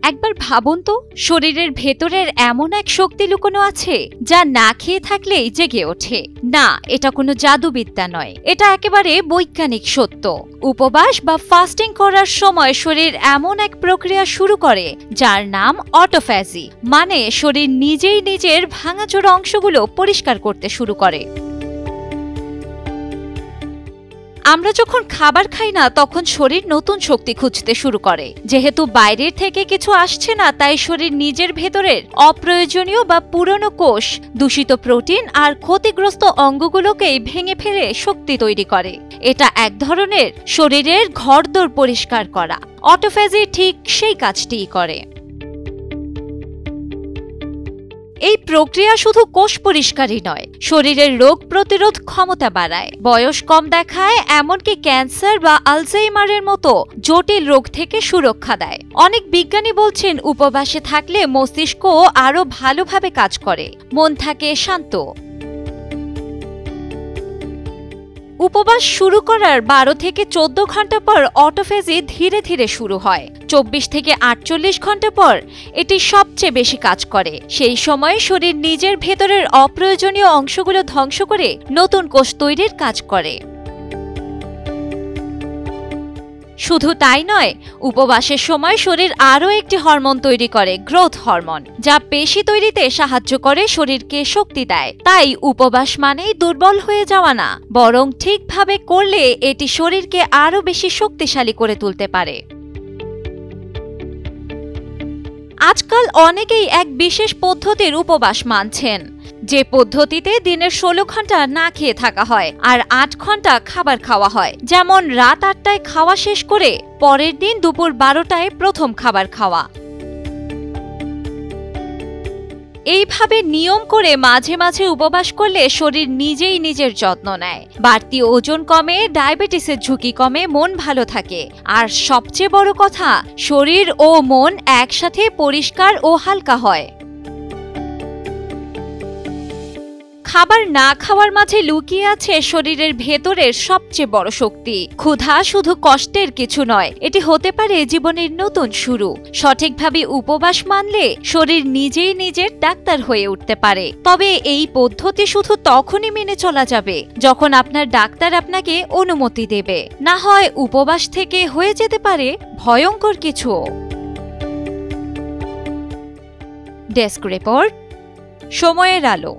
একবার ভাবুন তো, শরীরের ভেতরের এমন এক শক্তি লুকোনো আছে যা না খেয়ে থাকলেই জেগে ওঠে। না, এটা কোনো জাদুবিদ্যা নয়, এটা একেবারে বৈজ্ঞানিক সত্য। উপবাস বা ফাস্টিং করার সময় শরীর এমন এক প্রক্রিয়া শুরু করে যার নাম অটোফ্যাজি, মানে শরীর নিজেই নিজের ভাঙাচোরা অংশগুলো পরিষ্কার করতে শুরু করে। আমরা যখন খাবার খাই না, তখন শরীর নতুন শক্তি খুঁজতে শুরু করে। যেহেতু বাইরের থেকে কিছু আসছে না, তাই শরীর নিজের ভেতরের অপ্রয়োজনীয় বা পুরনো কোষ, দূষিত প্রোটিন আর ক্ষতিগ্রস্ত অঙ্গগুলোকেই ভেঙে ফেলে শক্তি তৈরি করে। এটা এক ধরনের শরীরের ঘরদোর পরিষ্কার করা। অটোফ্যাজি ঠিক সেই কাজটিই করে। এই প্রক্রিয়া শুধু কোষ পরিষ্কারই নয়, শরীরের রোগ প্রতিরোধ ক্ষমতা বাড়ায়, বয়স কম দেখায়, এমনকি ক্যান্সার বা আলজাইমারের মতো জটিল রোগ থেকে সুরক্ষা দেয়। অনেক বিজ্ঞানী বলছেন উপবাসে থাকলে মস্তিষ্ক আরো ভালোভাবে কাজ করে, মন থাকে শান্ত। উপবাস শুরু করার 12 থেকে 14 ঘন্টা পর অটোফ্যাজি ধীরে ধীরে শুরু হয়। 24 থেকে 48 ঘন্টা পর এটি সবচেয়ে বেশি কাজ করে। সেই সময় শরীর নিজের ভেতরের অপ্রয়োজনীয় অংশগুলো ধ্বংস করে নতুন কোষ তৈরির কাজ করে। শুধু তাই নয়, উপবাসের সময় শরীর আরও একটি হরমোন তৈরি করে, গ্রোথ হরমোন, যা পেশি তৈরিতে সাহায্য করে, শরীরকে শক্তি দেয়। তাই উপবাস মানেই দুর্বল হয়ে যাওয়া না, বরং ঠিকভাবে করলে এটি শরীরকে আরও বেশি শক্তিশালী করে তুলতে পারে। আজকাল অনেকেই এক বিশেষ পদ্ধতির উপবাস মানছেন, যে পদ্ধতিতে দিনের 16 ঘন্টা না খেয়ে থাকা হয় আর 8 ঘন্টা খাবার খাওয়া হয়। যেমন রাত 8টায় খাওয়া শেষ করে পরের দিন দুপুর 12টায় প্রথম খাবার খাওয়া। এইভাবে নিয়ম করে মাঝে মাঝে উপবাস করলে শরীর নিজেই নিজের যত্ন নেয়, বাড়তি ওজন কমে, ডায়াবেটিসের ঝুঁকি কমে, মন ভালো থাকে, আর সবচেয়ে বড় কথা, শরীর ও মন একসাথে পরিষ্কার ও হালকা হয়। খাবার না খাওয়ার মাঝে লুকিয়ে আছে শরীরের ভেতরের সবচেয়ে বড় শক্তি। ক্ষুধা শুধু কষ্টের কিছু নয়, এটি হতে পারে জীবনের নতুন শুরু। সঠিকভাবে উপবাস মানলে শরীর নিজেই নিজের ডাক্তার হয়ে উঠতে পারে। তবে এই পদ্ধতি শুধু তখনই মেনে চলা যাবে যখন আপনার ডাক্তার আপনাকে অনুমতি দেবে, না হয় উপবাস থেকে হয়ে যেতে পারে ভয়ঙ্কর কিছু। ডেস্ক রিপোর্ট, সময়ের আলো।